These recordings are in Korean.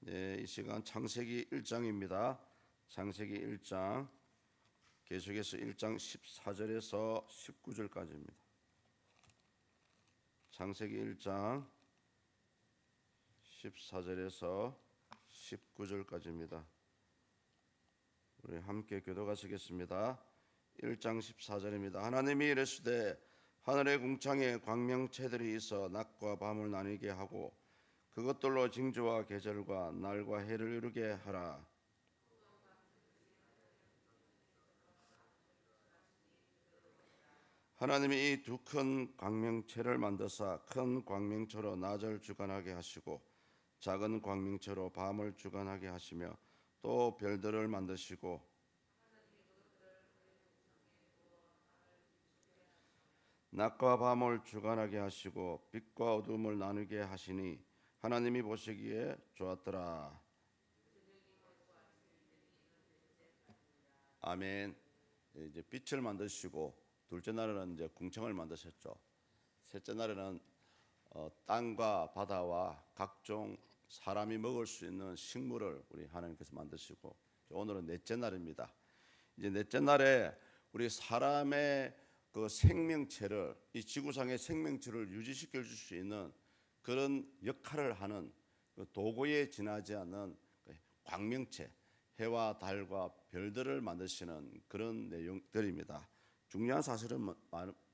네, 이 시간 창세기 1장입니다. 창세기 1장 계속해서 1장 14절에서 19절까지입니다. 창세기 1장 14절에서 19절까지입니다. 우리 함께 교도하시겠습니다. 1장 14절입니다. 하나님이 이르시되 하늘의 궁창에 광명체들이 있어 낮과 밤을 나뉘게 하고 그것들로 징조와 계절과 날과 해를 이루게 하라. 하나님이 이 두 큰 광명체를 만드사 큰 광명체로 낮을 주관하게 하시고 작은 광명체로 밤을 주관하게 하시며 또 별들을 만드시고 낮과 밤을 주관하게 하시고 빛과 어둠을 나누게 하시니 하나님이 보시기에 좋았더라. 아멘. 이제 빛을 만드시고 둘째 날에는 이제 궁창을 만드셨죠. 셋째 날에는 땅과 바다와 각종 사람이 먹을 수 있는 식물을 우리 하나님께서 만드시고 오늘은 넷째 날입니다. 이제 넷째 날에 우리 사람의 그 생명체를 이 지구상의 생명체를 유지시켜 줄 수 있는 그런 역할을 하는 그 도구에 지나지 않는 광명체, 해와 달과 별들을 만드시는 그런 내용들입니다. 중요한 사실은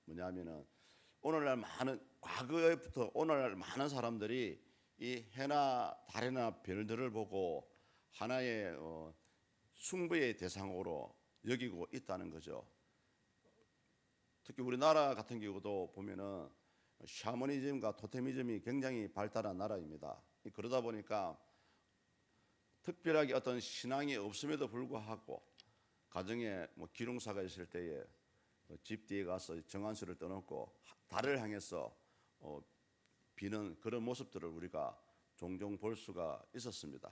뭐냐면은 오늘날 많은 과거에부터 오늘날 많은 사람들이 이 해나 달이나 별들을 보고 하나의 숭배의 대상으로 여기고 있다는 거죠. 특히 우리나라 같은 경우도 보면은 샤머니즘과 토테미즘이 굉장히 발달한 나라입니다. 그러다 보니까 특별하게 어떤 신앙이 없음에도 불구하고 가정에 뭐 기lum사가 있을 때에 집 뒤에 가서 정한수를 떠놓고 달을 향해서 비는 그런 모습들을 우리가 종종 볼 수가 있었습니다.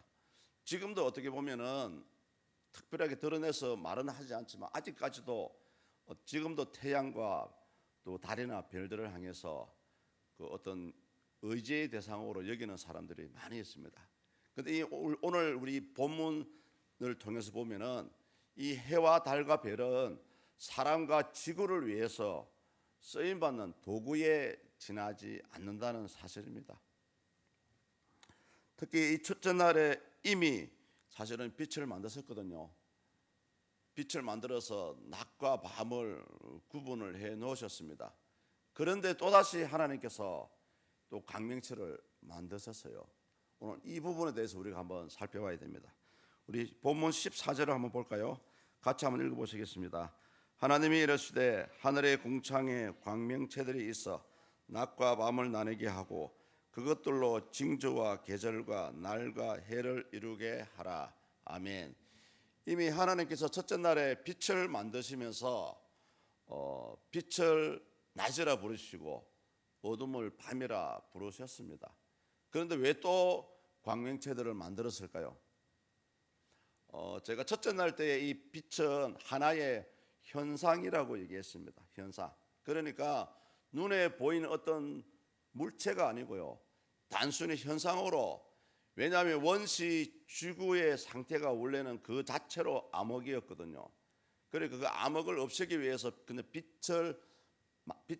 지금도 어떻게 보면은 특별하게 드러내서 말은 하지 않지만 아직까지도 지금도 태양과 또 달이나 별들을 향해서 그 어떤 의지의 대상으로 여기는 사람들이 많이 있습니다. 그런데 오늘 우리 본문을 통해서 보면은 이 해와 달과 별은 사람과 지구를 위해서 쓰임받는 도구에 지나지 않는다는 사실입니다. 특히 이 첫째 날에 이미 사실은 빛을 만드셨거든요. 빛을 만들어서 낮과 밤을 구분을 해 놓으셨습니다. 그런데 또다시 하나님께서 또 광명체를 만드셨어요. 오늘 이 부분에 대해서 우리가 한번 살펴봐야 됩니다. 우리 본문 14절을 한번 볼까요? 같이 한번 읽어보시겠습니다. 하나님이 이르시되 하늘의 궁창에 광명체들이 있어 낮과 밤을 나누게 하고 그것들로 징조와 계절과 날과 해를 이루게 하라. 아멘. 이미 하나님께서 첫째 날에 빛을 만드시면서 빛을 낮이라 부르시고 어둠을 밤이라 부르셨습니다. 그런데 왜 또 광명체들을 만들었을까요? 제가 첫째 날 때의 이 빛은 하나의 현상이라고 얘기했습니다. 현상. 그러니까 눈에 보이는 어떤 물체가 아니고요. 단순히 현상으로, 왜냐하면 원시 지구의 상태가 원래는 그 자체로 암흑이었거든요. 그래서 그 암흑을 없애기 위해서 그냥 빛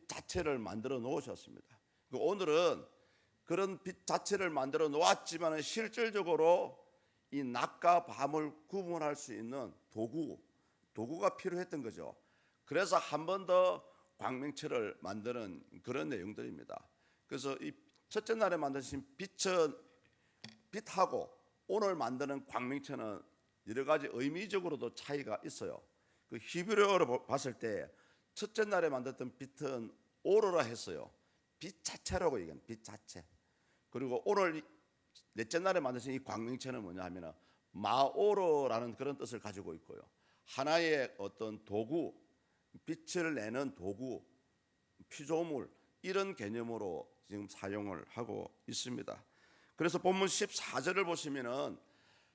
자체를 만들어 놓으셨습니다. 오늘은 그런 빛 자체를 만들어 놓았지만 실질적으로 이 낮과 밤을 구분할 수 있는 도구가 필요했던 거죠. 그래서 한 번 더 광명체를 만드는 그런 내용들입니다. 그래서 이 첫째 날에 만드신 빛하고 오늘 만드는 광명체는 여러 가지 의미적으로도 차이가 있어요. 그 히브리어로 봤을 때 첫째 날에 만들었던 빛은 오로라 했어요. 빛 자체라고 얘기합니다. 빛 자체. 그리고 오늘 넷째 날에 만드신 이 광명체는 뭐냐 하면 마오로라는 그런 뜻을 가지고 있고요. 하나의 어떤 도구, 빛을 내는 도구, 피조물 이런 개념으로 지금 사용을 하고 있습니다. 그래서 본문 14절을 보시면은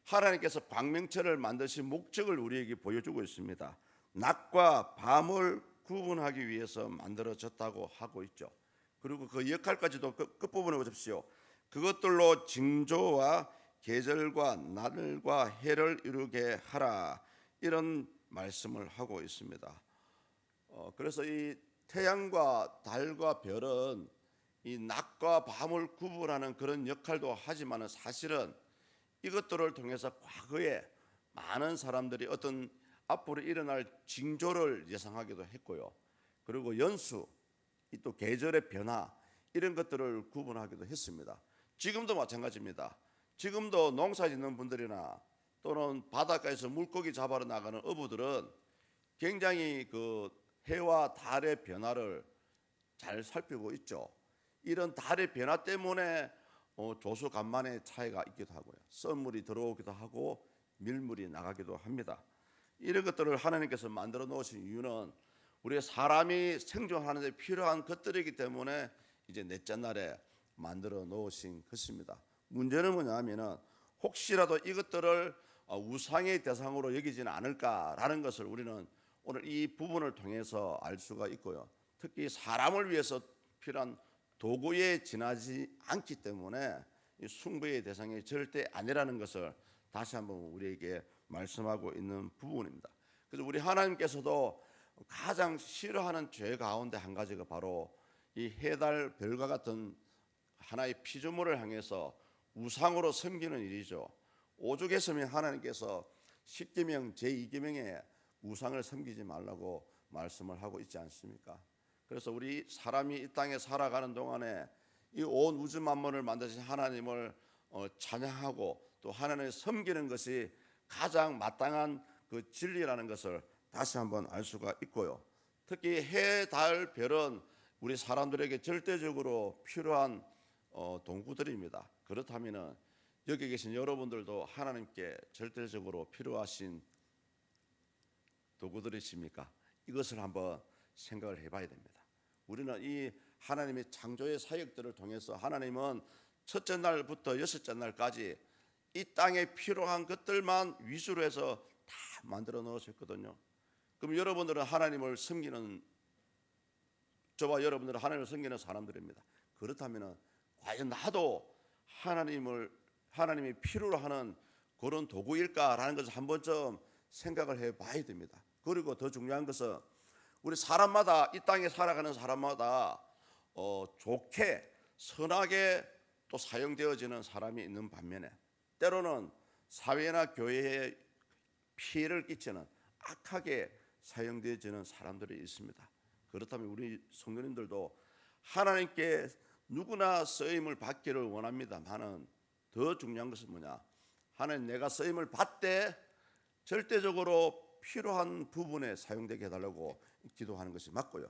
하나님께서 광명체를 만드신 목적을 우리에게 보여주고 있습니다. 낮과 밤을 구분하기 위해서 만들어졌다고 하고 있죠. 그리고 그 역할까지도 끝부분에 보십시오. 그것들로 징조와 계절과 날과 해를 이루게 하라, 이런 말씀을 하고 있습니다. 그래서 이 태양과 달과 별은 이 낮과 밤을 구분하는 그런 역할도 하지만은 사실은 이것들을 통해서 과거에 많은 사람들이 어떤 앞으로 일어날 징조를 예상하기도 했고요. 그리고 연수, 또 계절의 변화, 이런 것들을 구분하기도 했습니다. 지금도 마찬가지입니다. 지금도 농사 짓는 분들이나 또는 바닷가에서 물고기 잡아러 나가는 어부들은 굉장히 그 해와 달의 변화를 잘 살피고 있죠. 이런 달의 변화 때문에 조수간만의 차이가 있기도 하고요. 썰물이 들어오기도 하고 밀물이 나가기도 합니다. 이런 것들을 하나님께서 만들어 놓으신 이유는 우리 사람이 생존하는 데 필요한 것들이기 때문에 이제 넷째 날에 만들어 놓으신 것입니다. 문제는 뭐냐면은 혹시라도 이것들을 우상의 대상으로 여기지는 않을까라는 것을 우리는 오늘 이 부분을 통해서 알 수가 있고요. 특히 사람을 위해서 필요한 도구에 지나지 않기 때문에 이 숭배의 대상이 절대 아니라는 것을 다시 한번 우리에게 말씀하고 있는 부분입니다. 그래서 우리 하나님께서도 가장 싫어하는 죄 가운데 한 가지가 바로 이 해달 별과 같은 하나의 피조물을 향해서 우상으로 섬기는 일이죠. 오죽했으면 하나님께서 십계명 제2계명에 우상을 섬기지 말라고 말씀을 하고 있지 않습니까? 그래서 우리 사람이 이 땅에 살아가는 동안에 이 온 우주 만물을 만드신 하나님을 찬양하고 또 하나님을 섬기는 것이 가장 마땅한 그 진리라는 것을 다시 한번 알 수가 있고요. 특히 해, 달, 별은 우리 사람들에게 절대적으로 필요한 동구들입니다. 그렇다면 여기 계신 여러분들도 하나님께 절대적으로 필요하신 도구들이십니까? 이것을 한번 생각을 해봐야 됩니다. 우리는 이 하나님의 창조의 사역들을 통해서 하나님은 첫째 날부터 여섯째 날까지 이 땅에 필요한 것들만 위주로 해서 다 만들어 놓으셨거든요. 그럼 여러분들은 하나님을 섬기는, 저와 여러분들은 하나님을 섬기는 사람들입니다. 그렇다면 과연 나도 하나님이 필요로 하는 그런 도구일까라는 것을 한 번쯤 생각을 해봐야 됩니다. 그리고 더 중요한 것은 우리 사람마다, 이 땅에 살아가는 사람마다 좋게 선하게 또 사용되어지는 사람이 있는 반면에 때로는 사회나 교회에 피해를 끼치는 악하게 사용되어지는 사람들이 있습니다. 그렇다면 우리 성도님들도 하나님께 누구나 쓰임을 받기를 원합니다만은 더 중요한 것은 뭐냐? 하나님, 내가 쓰임을 받되 절대적으로 필요한 부분에 사용되게 해달라고 기도하는 것이 맞고요.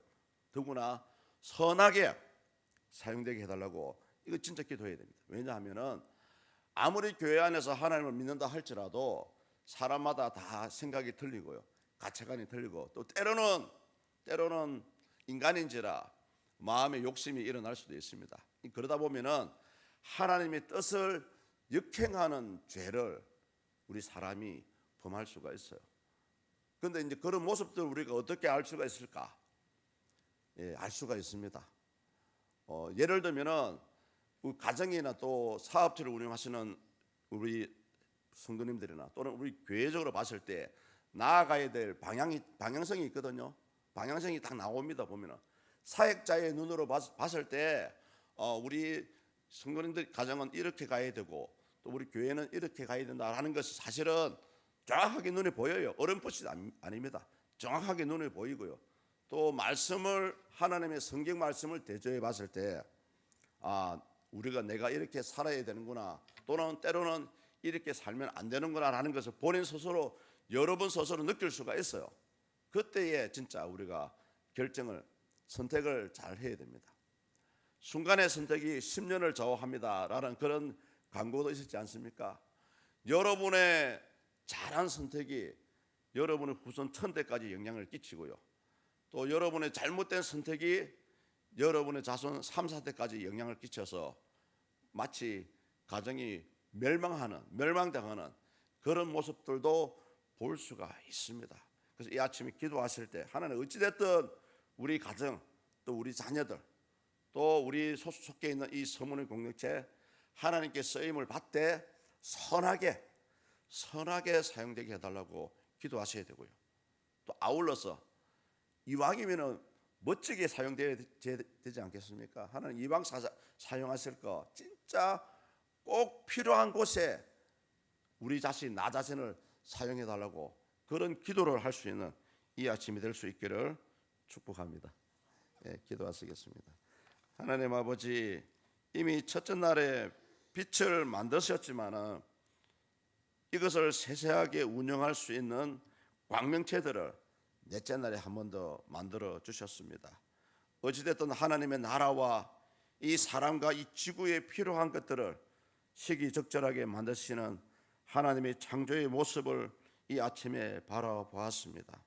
더구나 선하게 사용되게 해달라고, 이거 진짜 기도해야 됩니다. 왜냐하면은 아무리 교회 안에서 하나님을 믿는다 할지라도 사람마다 다 생각이 틀리고요, 가치관이 틀리고 또 때로는 인간인지라 마음의 욕심이 일어날 수도 있습니다. 그러다 보면은 하나님의 뜻을 역행하는 죄를 우리 사람이 범할 수가 있어요. 그런데 이제 그런 모습들 우리가 어떻게 알 수가 있을까? 알 수가 있습니다. 예를 들면은 우리 가정이나 또 사업체를 운영하시는 우리 성도님들이나 또는 우리 교회적으로 봤을 때 나아가야 될 방향성이 있거든요. 방향성이 딱 나옵니다. 보면은 사역자의 눈으로 봤을 때 우리 성도님들 가정은 이렇게 가야 되고 또 우리 교회는 이렇게 가야 된다라는 것이 사실은 정확하게 눈에 보여요. 어렴풋이 아닙니다. 정확하게 눈에 보이고요. 또 말씀을, 하나님의 성경 말씀을 대조해 봤을 때 우리가 내가 이렇게 살아야 되는구나, 또는 때로는 이렇게 살면 안 되는구나라는 것을 본인 스스로, 여러 번 스스로 느낄 수가 있어요. 그때에 진짜 우리가 선택을 잘 해야 됩니다. 순간의 선택이 10년을 좌우합니다라는 그런 광고도 있었지 않습니까? 여러분의 잘한 선택이 여러분의 후손 1000대까지 영향을 끼치고요, 또 여러분의 잘못된 선택이 여러분의 자손 3, 4대까지 영향을 끼쳐서 마치 가정이 멸망당하는 그런 모습들도 볼 수가 있습니다. 그래서 이 아침에 기도하실 때 하나님, 어찌됐든 우리 가정, 또 우리 자녀들, 또 우리 속해 있는 이 서문의 공동체 하나님께 쓰임을 받되 선하게 사용되게 해달라고 기도하셔야 되고요. 또 아울러서 이왕이면은 멋지게 사용되어야 되지 않겠습니까? 하나님 이왕 사용하실 거 진짜 꼭 필요한 곳에 우리 자신 나 자신을 사용해 달라고 그런 기도를 할 수 있는 이 아침이 될 수 있기를 축복합니다. 기도하시겠습니다. 하나님 아버지, 이미 첫째 날에 빛을 만드셨지만은 이것을 세세하게 운영할 수 있는 광명체들을 넷째 날에 한 번 더 만들어 주셨습니다. 어찌됐든 하나님의 나라와 이 사람과 이 지구에 필요한 것들을 시기적절하게 만드시는 하나님의 창조의 모습을 이 아침에 바라보았습니다.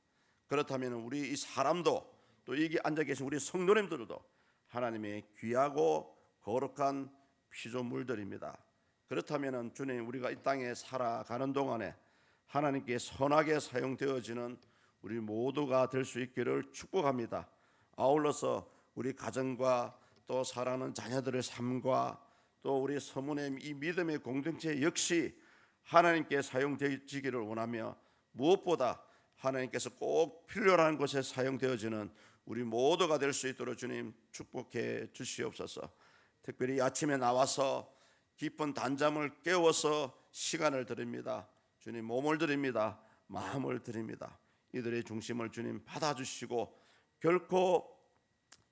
그렇다면 우리 이 사람도 또 여기 앉아 계신 우리 성도님들도 하나님의 귀하고 거룩한 피조물들입니다. 그렇다면 주님, 우리가 이 땅에 살아가는 동안에 하나님께 선하게 사용되어지는 우리 모두가 될 수 있기를 축복합니다. 아울러서 우리 가정과 또 사랑하는 자녀들의 삶과 또 우리 서문의 이 믿음의 공동체 역시 하나님께 사용되기를 원하며 무엇보다 하나님께서 꼭 필요한 것에 사용되어지는 우리 모두가 될 수 있도록 주님 축복해 주시옵소서. 특별히 아침에 나와서 깊은 단잠을 깨워서 시간을 드립니다. 주님, 몸을 드립니다. 마음을 드립니다. 이들의 중심을 주님 받아주시고 결코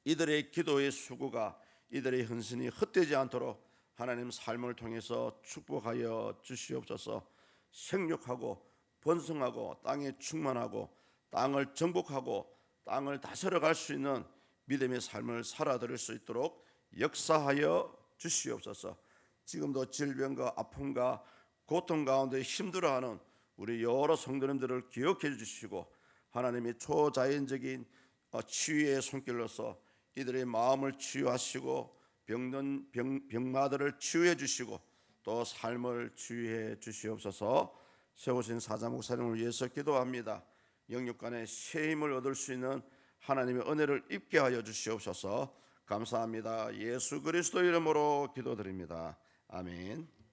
이들의 기도의 수고가 이들의 헌신이 헛되지 않도록 하나님 삶을 통해서 축복하여 주시옵소서. 생육하고 번성하고 땅에 충만하고 땅을 정복하고 땅을 다스려 갈 수 있는 믿음의 삶을 살아드릴 수 있도록 역사하여 주시옵소서. 지금도 질병과 아픔과 고통 가운데 힘들어하는 우리 여러 성도님들을 기억해 주시고 하나님의 초자연적인 치유의 손길로서 이들의 마음을 치유하시고 병든 병마들을 치유해 주시고 또 삶을 치유해 주시옵소서. 세우신 사자 목사님을 위해서 기도합니다. 영육간에 새 힘을 얻을 수 있는 하나님의 은혜를 입게 하여 주시옵소서. 감사합니다. 예수 그리스도 이름으로 기도드립니다. 아멘.